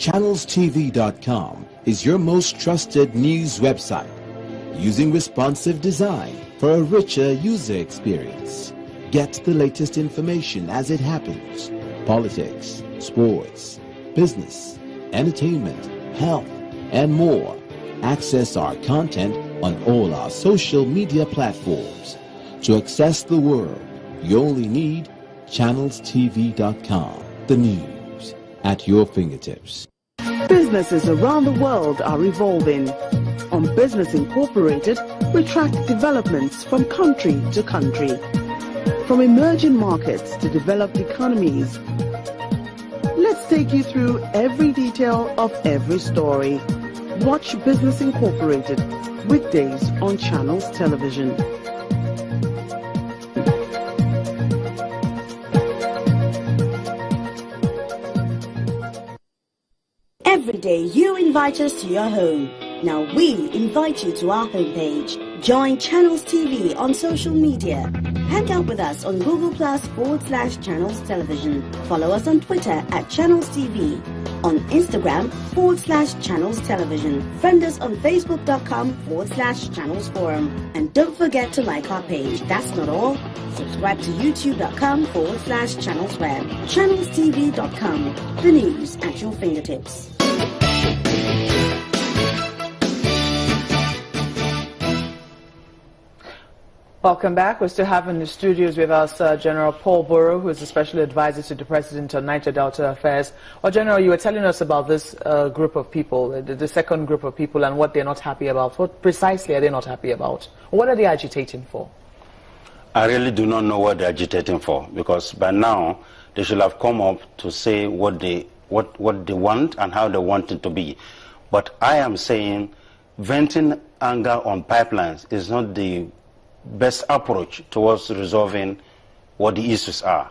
ChannelsTV.com is your most trusted news website, using responsive design for a richer user experience. Get the latest information as it happens: politics, sports, business, entertainment, health, and more. Access our content on all our social media platforms. To access the world, you only need ChannelsTV.com. The news at your fingertips. Businesses around the world are evolving. On Business Incorporated, we track developments from country to country, from emerging markets to developed economies. Let's take you through every detail of every story. Watch Business Incorporated weekdays on Channels Television. Every day you invite us to your home. Now we invite you to our homepage. Join Channels TV on social media. Hang out with us on Google Plus/Channels Television. Follow us on Twitter at Channels TV. On Instagram /Channels Television. Friend us on Facebook.com/Channels Forum. And don't forget to like our page. That's not all. Subscribe to YouTube.com/Channels Web. ChannelsTV.com. The news at your fingertips. Welcome back. We're still having in the studios with us General Paul Boro, who is a special advisor to the President on Niger Delta affairs. Well, General, you were telling us about this group of people, the second group of people, and what they're not happy about. What precisely are they not happy about? What are they agitating for? I really do not know what they're agitating for, because by now they should have come up to say what they want and how they want it to be. But I am saying venting anger on pipelines is not the best approach towards resolving what the issues are,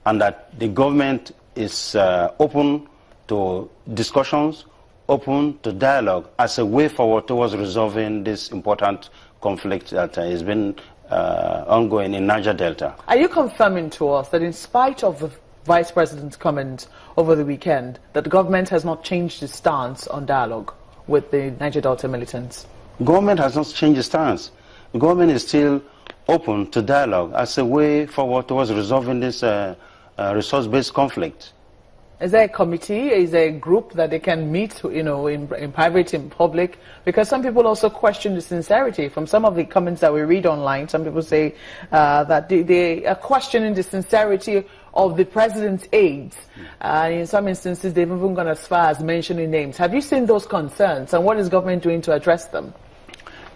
and that the government is open to discussions, open to dialogue as a way forward towards resolving this important conflict that has been ongoing in Niger Delta. Are you confirming to us that in spite of the Vice President's comment over the weekend, that the government has not changed its stance on dialogue with the Niger Delta militants? Government has not changed its stance. The government is still open to dialogue as a way forward towards resolving this resource-based conflict. Is there a committee? Is there a group that they can meet, you know, in private, in public? Because some people also question the sincerity. From some of the comments that we read online, some people say that they are questioning the sincerity of the president's aides. In some instances, they've even gone as far as mentioning names. Have you seen those concerns, and what is government doing to address them?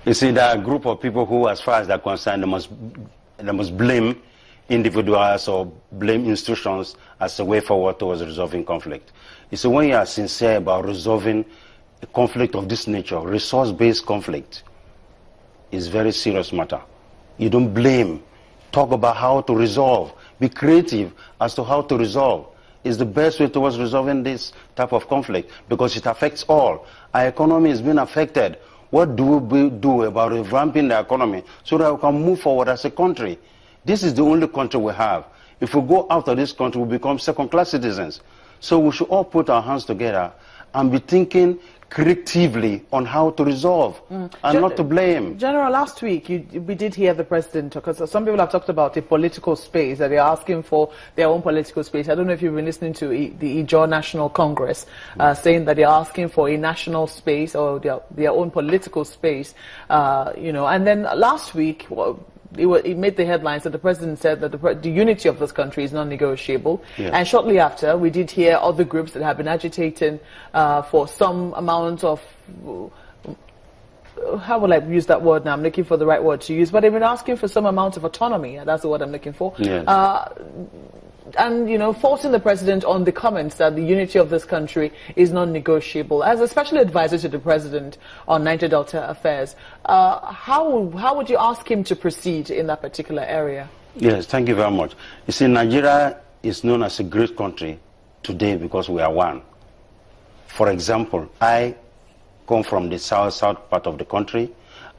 You see, there are a group of people who, as far as they're concerned, they must blame individuals or blame institutions as a way forward towards resolving conflict. You see, when you are sincere about resolving a conflict of this nature, resource-based conflict, is a very serious matter. You don't blame. Talk about how to resolve. Be creative as to how to resolve. Is the best way towards resolving this type of conflict, because it affects all. Our economy is being affected. What do we do about revamping the economy so that we can move forward as a country? This is the only country we have. If we go out of this country, we become second-class citizens. So we should all put our hands together and be thinking creatively on how to resolve and not to blame. General, last week we did hear the president, because some people have talked about a political space, that they're asking for their own political space. I don't know if you've been listening to the Ijaw National Congress saying that they're asking for a national space or their own political space, you know. And then last week, it made the headlines that the president said that the unity of this country is non-negotiable. Yes. And shortly after, we did hear other groups that have been agitating for some amount of, how will I use that word now? I'm looking for the right word to use, but they've been asking for some amount of autonomy, and that's the word I'm looking for. Yes. And, you know, faulting the president on the comments that the unity of this country is non-negotiable. As a special advisor to the president on Niger Delta affairs, how would you ask him to proceed in that particular area? Yes, thank you very much. You see, Nigeria is known as a great country today because we are one. For example, I come from the south part of the country.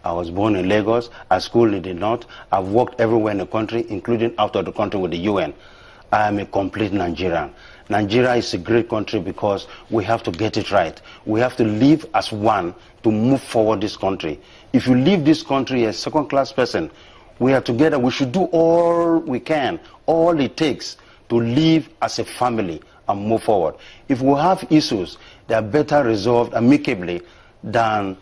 I was born in Lagos. I schooled in the north. I've worked everywhere in the country, including out of the country with the UN. I am a complete Nigerian. Nigeria is a great country because we have to get it right. We have to live as one to move forward this country. If you leave this country as a second-class person, we are together. We should do all we can, all it takes to live as a family and move forward. If we have issues, they are better resolved amicably than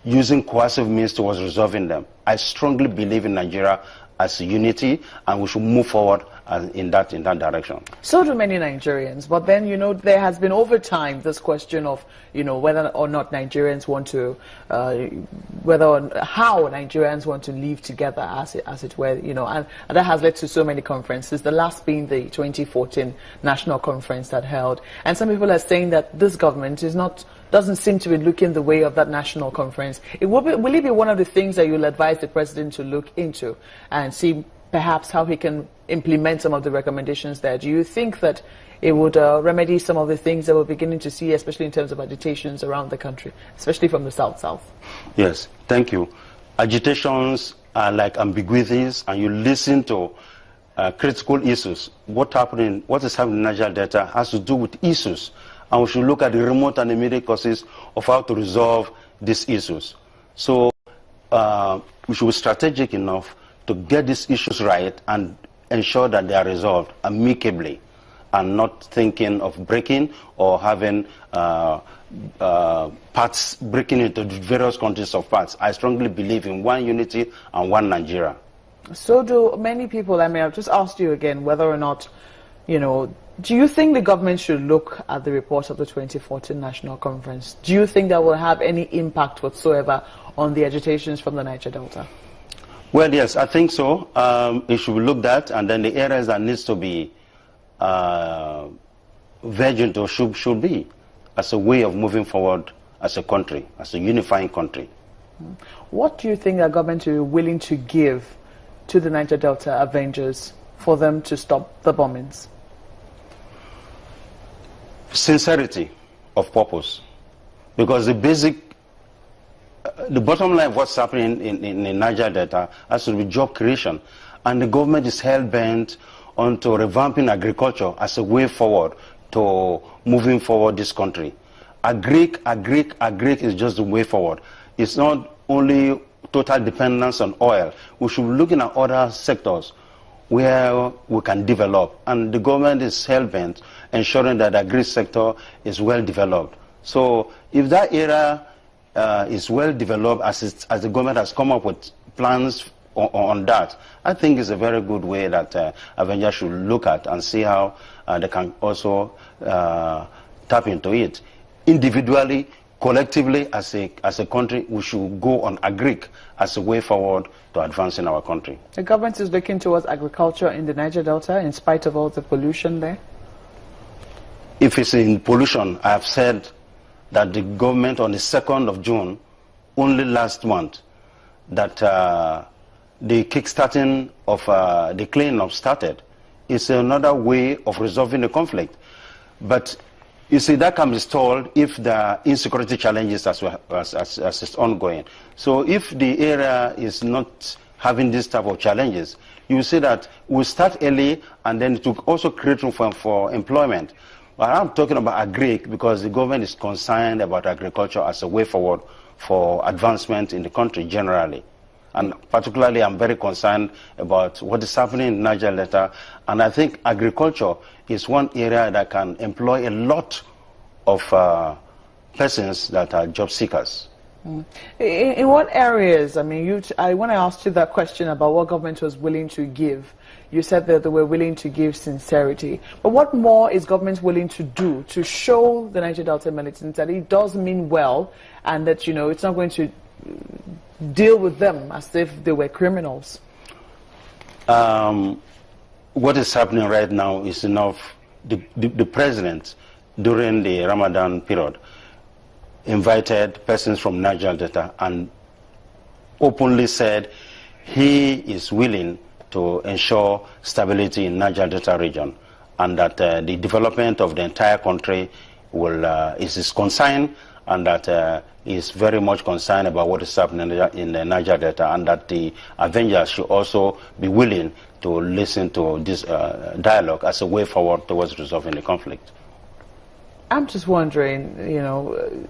using coercive means towards resolving them. I strongly believe in Nigeria as a unity, and we should move forward in that direction. So do many Nigerians, but then, you know, there has been over time this question of, you know, whether or not Nigerians want to, how Nigerians want to live together, as it were, you know, and that has led to so many conferences, the last being the 2014 national conference that held. And some people are saying that this government doesn't seem to be looking the way of that national conference. Will it be one of the things that you'll advise the president to look into and see perhaps how he can implement some of the recommendations there? Do you think that it would remedy some of the things that we're beginning to see, especially in terms of agitations around the country, especially from the South? Yes, thank you. Agitations are like ambiguities, and you listen to critical issues. What is happening in Niger Delta has to do with issues, and we should look at the remote and immediate causes of how to resolve these issues. So we should be strategic enough to get these issues right and ensure that they are resolved amicably, and not thinking of breaking or having parts breaking into various countries of parts. I strongly believe in one unity and one Nigeria. So do many people. I mean, I've just asked you again whether or not, you know, do you think the government should look at the report of the 2014 National Conference? Do you think that will have any impact whatsoever on the agitations from the Niger Delta? Well, yes, I think so. It should be looked at, and then the areas that needs to be verged or should be as a way of moving forward as a country, as a unifying country. What do you think the government is willing to give to the Niger Delta Avengers for them to stop the bombings? Sincerity of purpose, because the bottom line of what's happening in Niger Delta has to be job creation, and the government is hell-bent onto revamping agriculture as a way forward to moving forward this country. Agric is just the way forward. It's not only total dependence on oil. We should be looking at other sectors where we can develop, and the government is hell-bent ensuring that the agri sector is well developed. So if that area is well developed, as the government has come up with plans on that, I think it's a very good way that Avengers should look at and see how they can also tap into it. Individually, collectively, as a country, we should go on agric as a way forward to advance in our country. The government is looking towards agriculture in the Niger Delta in spite of all the pollution there? If it's in pollution, I have said that the government on the 2nd of June, only last month, that the kickstarting of the cleanup started. It's another way of resolving the conflict. But you see, that can be stalled if the insecurity challenges as it's ongoing. So if the area is not having this type of challenges, you see that we start early, and then to also create room for employment. But I'm talking about agric because the government is concerned about agriculture as a way forward for advancement in the country generally. And particularly, I'm very concerned about what is happening in Niger Delta. And I think agriculture is one area that can employ a lot of persons that are job seekers. In what areas? I mean, when I asked you that question about what government was willing to give, you said that they were willing to give sincerity. But what more is government willing to do to show the Niger Delta militants that it does mean well, and that, you know, it's not going to deal with them as if they were criminals? What is happening right now is enough. The president, during the Ramadan period, invited persons from Niger Delta and openly said he is willing to ensure stability in Niger Delta region, and that the development of the entire country is his concern, and that is very much concerned about what is happening in the Niger Delta, and that the Avengers should also be willing to listen to this dialogue as a way forward towards resolving the conflict. I'm just wondering, you know,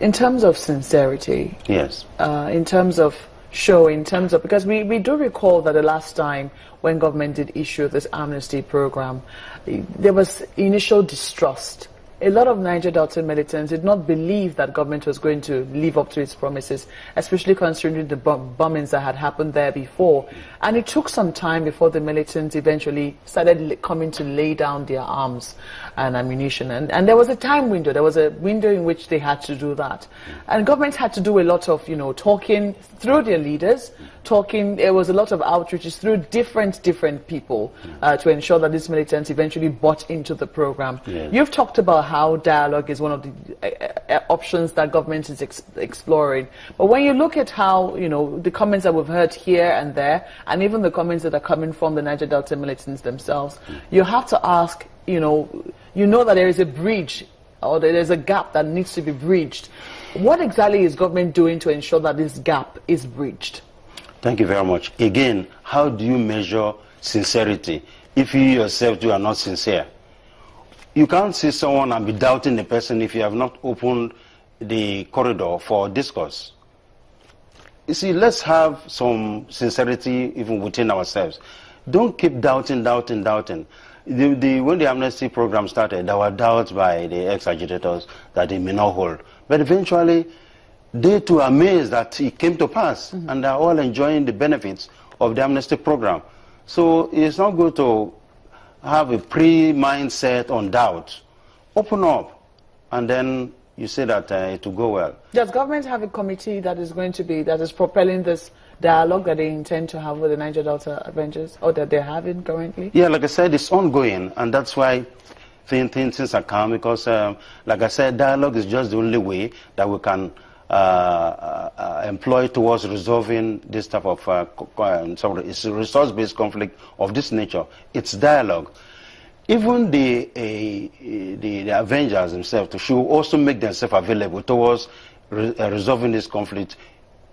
in terms of sincerity, yes, in terms of show, in terms of, because we do recall that the last time when government did issue this amnesty program, there was initial distrust. A lot of Niger Delta militants did not believe that government was going to live up to its promises, especially considering the bombings that had happened there before. And it took some time before the militants eventually started coming to lay down their arms and ammunition. And there was a time window. There was a window in which they had to do that. And government had to do a lot of, you know, talking through their leaders, there was a lot of outreaches through different people to ensure that these militants eventually bought into the program. Yes. You've talked about how dialogue is one of the options that government is exploring. But when you look at how, you know, the comments that we've heard here and there, and even the comments that are coming from the Niger Delta militants themselves, you have to ask, you know that there is a bridge, or there's a gap that needs to be bridged. What exactly is government doing to ensure that this gap is bridged? Thank you very much. Again, how do you measure sincerity if you yourself are not sincere? You can't see someone and be doubting the person if you have not opened the corridor for discourse. You see, let's have some sincerity even within ourselves. Don't keep doubting. When the amnesty program started, there were doubts by the ex-agitators that they may not hold. But eventually, they too are amazed that it came to pass, and they're all enjoying the benefits of the amnesty program. So it's not good to have a pre-mindset on doubt. Open up, and then you say that it will go well. Does government have a committee that is propelling this dialogue that they intend to have with the Niger Delta Avengers, or that they're having currently? Yeah, like I said, it's ongoing, and that's why things are calm, because, like I said, dialogue is just the only way that we can employ towards resolving this type of it's a resource-based conflict of this nature. It's dialogue. Even the Avengers themselves should also make themselves available towards resolving this conflict,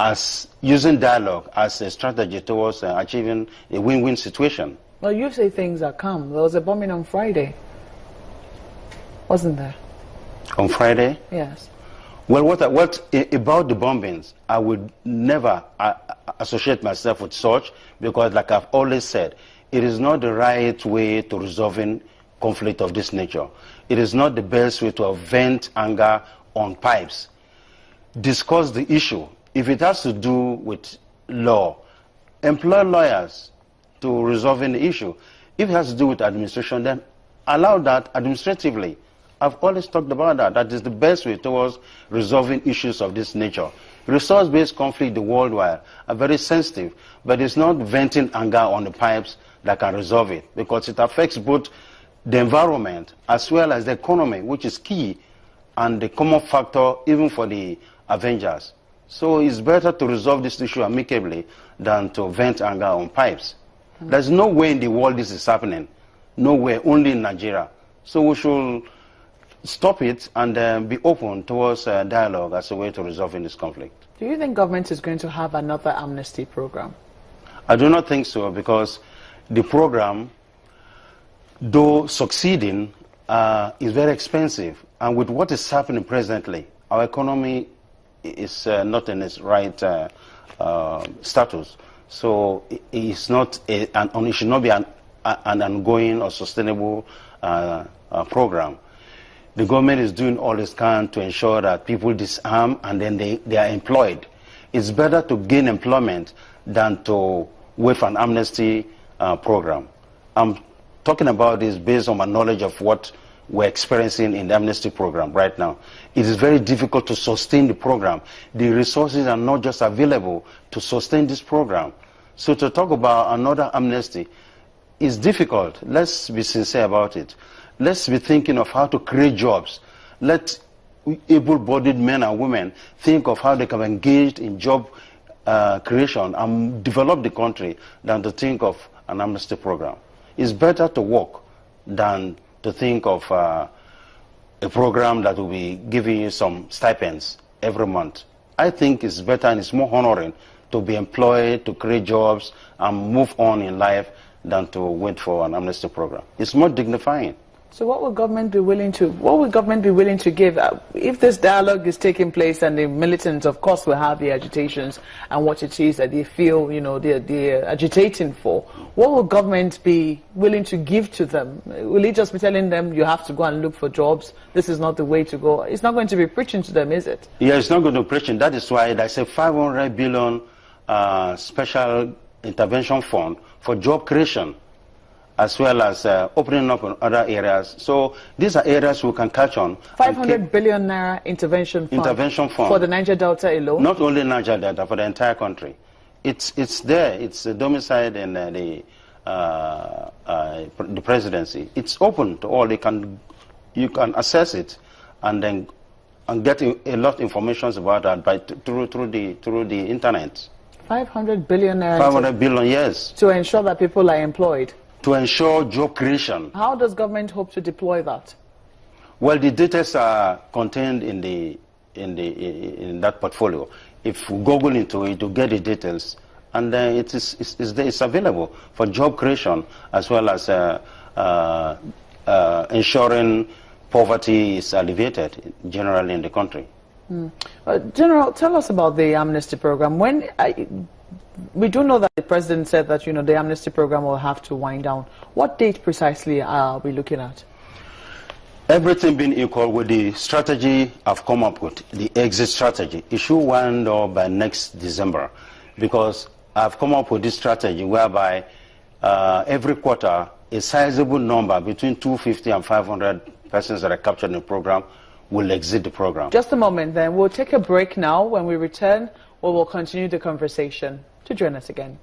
as using dialogue as a strategy towards achieving a win-win situation. Well, you say things are calm. There was a bombing on Friday, wasn't there? On Friday? Yes. Well, what about the bombings? I would never associate myself with such, because, like I've always said, it is not the right way to resolving conflict of this nature. It is not the best way to vent anger on pipes. Discuss the issue. If it has to do with law, employ lawyers to resolving the issue. If it has to do with administration, then allow that administratively. I've always talked about that. That is the best way towards resolving issues of this nature. Resource-based conflict worldwide are very sensitive, but it's not venting anger on the pipes that can resolve it, because it affects both the environment as well as the economy, which is key and the common factor even for the Avengers. So it's better to resolve this issue amicably than to vent anger on pipes. There's no way in the world this is happening. Nowhere, only in Nigeria. So we should stop it and be open towards dialogue as a way to resolving this conflict. Do you think government is going to have another amnesty program? I do not think so, because the program, though succeeding, is very expensive. And with what is happening presently, our economy is not in its right status. So it's not it should not be an ongoing or sustainable program. The government is doing all it can to ensure that people disarm and then they are employed. It's better to gain employment than to wait for an amnesty program. I'm talking about this based on my knowledge of what we're experiencing in the amnesty program right now. It is very difficult to sustain the program. The resources are not just available to sustain this program. So to talk about another amnesty is difficult. Let's be sincere about it. Let's be thinking of how to create jobs. Let able-bodied men and women think of how they can engage in job creation and develop the country than to think of an amnesty program. It's better to work than to think of a program that will be giving you some stipends every month. I think it's better and it's more honoring to be employed, to create jobs, and move on in life than to wait for an amnesty program. It's more dignifying. So what would government be willing to give if this dialogue is taking place, and the militants of course will have the agitations and what it is that they feel, you know, they're agitating for? What will government be willing to give to them? Will it just be telling them you have to go and look for jobs, this is not the way to go? It's not going to be preaching to them, is it? Yeah, it's not going to be preaching. That is why there's a 500 billion special intervention fund for job creation, as well as opening up in other areas. So these are areas we can catch on. 500 billion naira intervention fund for the Niger Delta alone? Not only Niger Delta, for the entire country. It's there. It's domiciled in the presidency. It's open to all. You can access it and then get a lot of information about that through the internet. 500 billion naira. 500 billion, yes. To ensure that people are employed. To ensure job creation. How does government hope to deploy that? Well, the details are contained in that portfolio. If you Google into it, you get the details, and it's available for job creation as well as ensuring poverty is alleviated generally in the country. General, tell us about the amnesty program. We do know that the president said that, you know, the amnesty program will have to wind down. What date precisely are we looking at? Everything being equal with the strategy I've come up with, the exit strategy, it should wind up by next December, because I've come up with this strategy whereby every quarter a sizable number between 250 and 500 persons that are captured in the program will exit the program. Just a moment then. We'll take a break now. When we return, we will continue the conversation. To join us again.